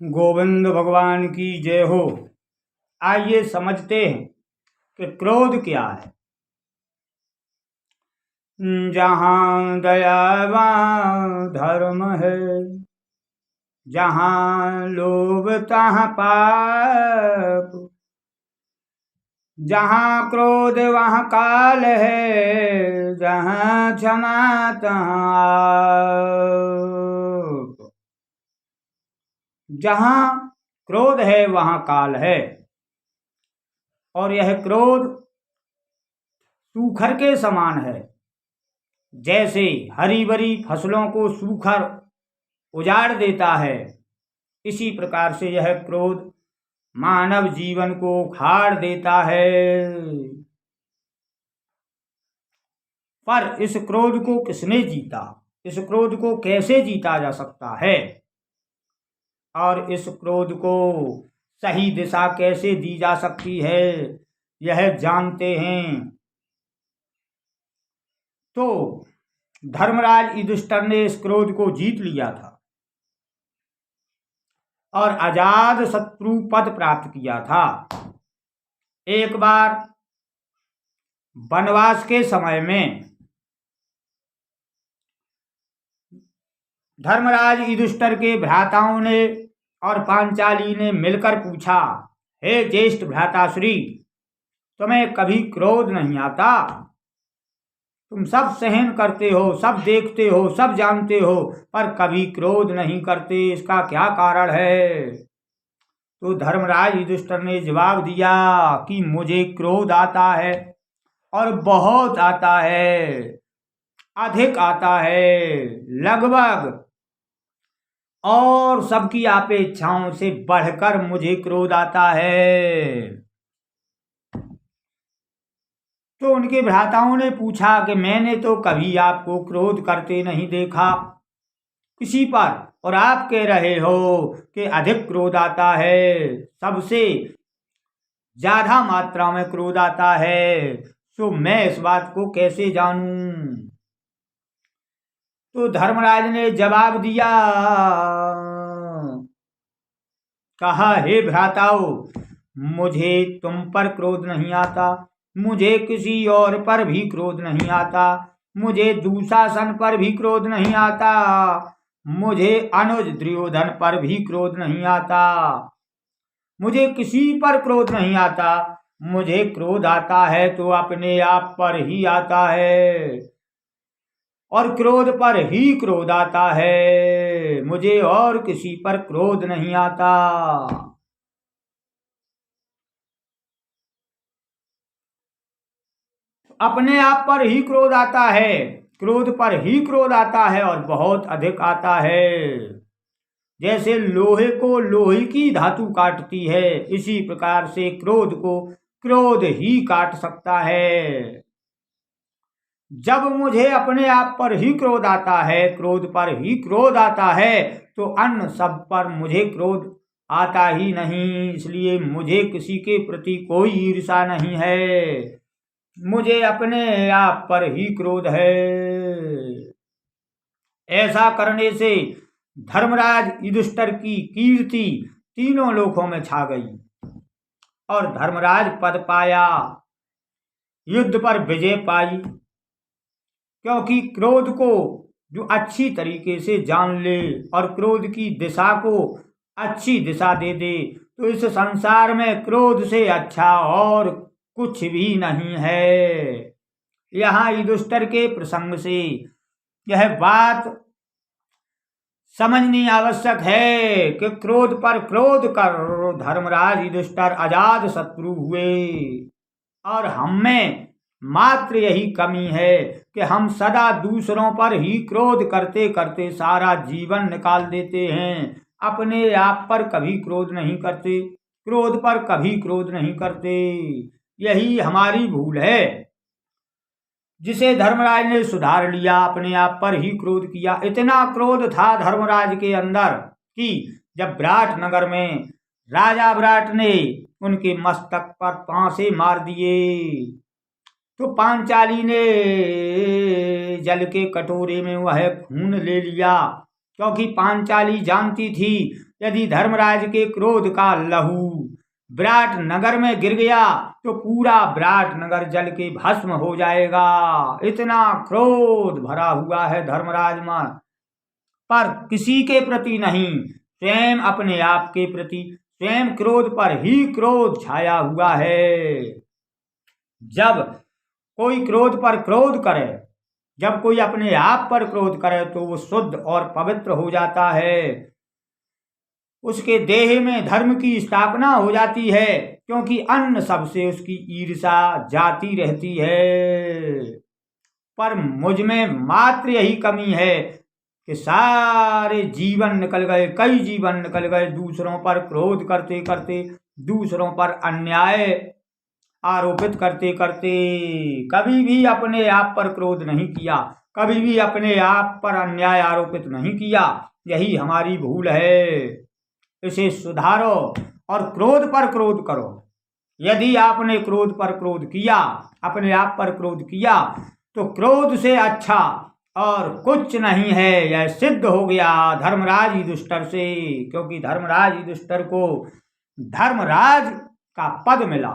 गोविंद भगवान की जय हो। आइए समझते हैं कि क्रोध क्या है। जहाँ दया वहाँ धर्म है, जहाँ लोभ तहाँ पाप, जहाँ क्रोध वहाँ काल है, जहाँ क्षमा तहाँ आप। जहाँ क्रोध है वहाँ काल है, और यह क्रोध सूखर के समान है। जैसे हरी भरी फसलों को सूखर उजाड़ देता है, इसी प्रकार से यह क्रोध मानव जीवन को उखाड़ देता है। पर इस क्रोध को किसने जीता, इस क्रोध को कैसे जीता जा सकता है, और इस क्रोध को सही दिशा कैसे दी जा सकती है, यह जानते हैं। तो धर्मराज युधिष्ठिर ने इस क्रोध को जीत लिया था और अजात शत्रु पद प्राप्त किया था। एक बार वनवास के समय में धर्मराज युधिष्ठिर के भ्राताओं ने और पांचाली ने मिलकर पूछा, हे ज्येष्ठ भ्राताश्री, तुम्हें कभी क्रोध नहीं आता? तुम सब सहन करते हो, सब देखते हो, सब जानते हो, पर कभी क्रोध नहीं करते, इसका क्या कारण है? तो धर्मराज युधिष्ठिर ने जवाब दिया कि मुझे क्रोध आता है, और बहुत आता है, अधिक आता है, लगभग और सबकी अपेक्षाओं से बढ़कर मुझे क्रोध आता है। तो उनके भ्राताओं ने पूछा कि मैंने तो कभी आपको क्रोध करते नहीं देखा किसी पर, और आप कह रहे हो कि अधिक क्रोध आता है, सबसे ज्यादा मात्रा में क्रोध आता है, तो मैं इस बात को कैसे जानूं? तो धर्मराज ने जवाब दिया, कहा, हे भ्राताओ, मुझे तुम पर क्रोध नहीं आता, मुझे किसी और पर भी क्रोध नहीं आता, मुझे दुशासन पर भी क्रोध नहीं आता, मुझे अनुज दुर्योधन पर भी क्रोध नहीं आता, मुझे किसी पर क्रोध नहीं आता। मुझे क्रोध आता है तो अपने आप पर ही आता है, और क्रोध पर ही क्रोध आता है, मुझे और किसी पर क्रोध नहीं आता। अपने आप पर ही क्रोध आता है, क्रोध पर ही क्रोध आता है, और बहुत अधिक आता है। जैसे लोहे को लोहे की धातु काटती है, इसी प्रकार से क्रोध को क्रोध ही काट सकता है। जब मुझे अपने आप पर ही क्रोध आता है, क्रोध पर ही क्रोध आता है, तो अन्य सब पर मुझे क्रोध आता ही नहीं। इसलिए मुझे किसी के प्रति कोई ईर्ष्या नहीं है, मुझे अपने आप पर ही क्रोध है। ऐसा करने से धर्मराज युधिष्ठिर की कीर्ति तीनों लोकों में छा गई, और धर्मराज पद पाया, युद्ध पर विजय पाई। क्योंकि क्रोध को जो अच्छी तरीके से जान ले और क्रोध की दिशा को अच्छी दिशा दे दे, तो इस संसार में क्रोध से अच्छा और कुछ भी नहीं है। यहाँ युधिष्ठिर के प्रसंग से यह बात समझनी आवश्यक है कि क्रोध पर क्रोध कर धर्मराज युधिष्ठिर अजात शत्रु हुए, और हम में मात्र यही कमी है कि हम सदा दूसरों पर ही क्रोध करते करते सारा जीवन निकाल देते हैं, अपने आप पर कभी क्रोध नहीं करते, क्रोध पर कभी क्रोध नहीं करते। यही हमारी भूल है, जिसे धर्मराज ने सुधार लिया, अपने आप पर ही क्रोध किया। इतना क्रोध था धर्मराज के अंदर कि जब विराट नगर में राजा विराट ने उनके मस्तक पर पांसे मार दिए, तो पांचाली ने जल के कटोरे में वह खून ले लिया, क्योंकि पांचाली जानती थी यदि धर्मराज के क्रोध का लहू विराट नगर में गिर गया तो पूरा विराट नगर जल के भस्म हो जाएगा। इतना क्रोध भरा हुआ है धर्मराज में, पर किसी के प्रति नहीं, स्वयं अपने आप के प्रति, स्वयं क्रोध पर ही क्रोध छाया हुआ है। जब कोई क्रोध पर क्रोध करे, जब कोई अपने आप पर क्रोध करे तो वो शुद्ध और पवित्र हो जाता है। उसके देह में धर्म की स्थापना हो जाती है, क्योंकि अन्य सबसे उसकी ईर्षा जाती रहती है। पर मुझ में मात्र यही कमी है कि सारे जीवन निकल गए, कई जीवन निकल गए दूसरों पर क्रोध करते करते, दूसरों पर अन्याय आरोपित करते करते। कभी भी अपने आप पर क्रोध नहीं किया, कभी भी अपने आप पर अन्याय आरोपित नहीं किया। यही हमारी भूल है, इसे सुधारो और क्रोध पर क्रोध करो। यदि आपने क्रोध पर क्रोध किया, अपने आप पर क्रोध किया, तो क्रोध से अच्छा और कुछ नहीं है। यह सिद्ध हो गया धर्मराज युधिष्ठिर से, क्योंकि धर्मराज युधिष्ठिर को धर्मराज का पद मिला।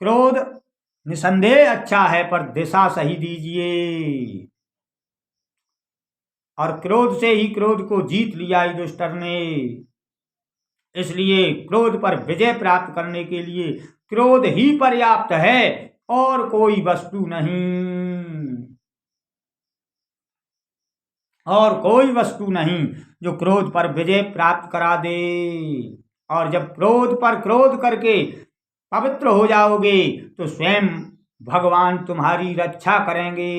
क्रोध निसंदेह अच्छा है, पर दिशा सही दीजिए। और क्रोध से ही क्रोध को जीत लिया युधिष्ठिर ने। इसलिए क्रोध पर विजय प्राप्त करने के लिए क्रोध ही पर्याप्त है और कोई वस्तु नहीं, और कोई वस्तु नहीं जो क्रोध पर विजय प्राप्त करा दे। और जब क्रोध पर क्रोध करके पवित्र हो जाओगे तो स्वयं भगवान तुम्हारी रक्षा करेंगे,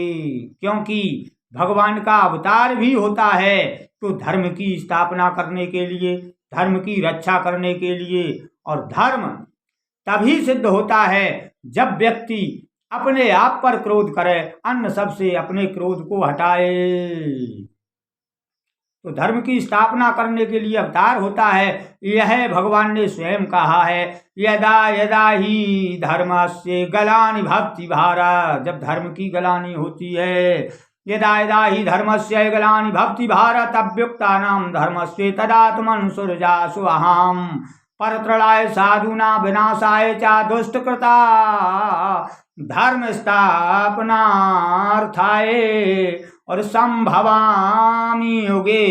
क्योंकि भगवान का अवतार भी होता है तो धर्म की स्थापना करने के लिए, धर्म की रक्षा करने के लिए। और धर्म तभी सिद्ध होता है जब व्यक्ति अपने आप पर क्रोध करे, अन्य सबसे अपने क्रोध को हटाए। तो धर्म की स्थापना करने के लिए अवतार होता है। यह भगवान ने स्वयं कहा है, यदा यदा ही धर्मस्य ग्लानि भवति भारत। जब धर्म की ग्लानि होती है, यदा यदा ही धर्मस्य ग्लानि भवति भारत अभ्युक्तानां धर्मस्य तदात्मन् सृजासु अहम् परत्रणाय साधूनां विनाशाय च दुष्टकृता धर्म स्थापनार्थाय और संभवामि युगे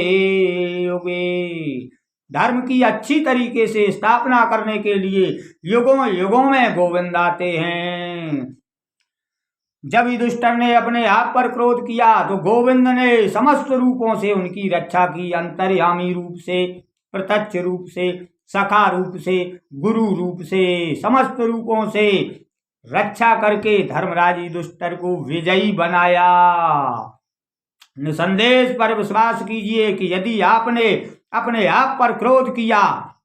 युगे। धर्म की अच्छी तरीके से स्थापना करने के लिए युगों युगों में गोविंद आते हैं। जब युधिष्ठिर ने अपने आप पर क्रोध किया तो गोविंद ने समस्त रूपों से उनकी रक्षा की, अंतर्यामी रूप से, प्रत्यक्ष रूप से, सखा रूप से, गुरु रूप से, समस्त रूपों से रक्षा करके धर्मराज युधिष्ठिर को विजयी बनाया। निसंदेह पर विश्वास कीजिए कि यदि आपने अपने आप पर क्रोध किया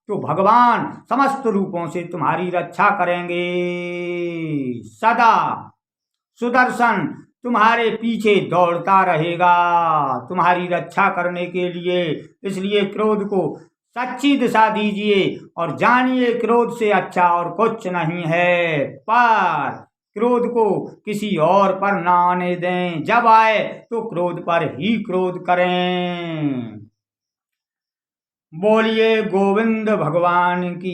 तो भगवान समस्त रूपों से तुम्हारी रक्षा करेंगे। सदा सुदर्शन तुम्हारे पीछे दौड़ता रहेगा तुम्हारी रक्षा करने के लिए। इसलिए क्रोध को सच्ची दिशा दीजिए और जानिए क्रोध से अच्छा और कुछ नहीं है। पर क्रोध को किसी और पर ना आने दें, जब आए तो क्रोध पर ही क्रोध करें। बोलिए गोविंद भगवान की।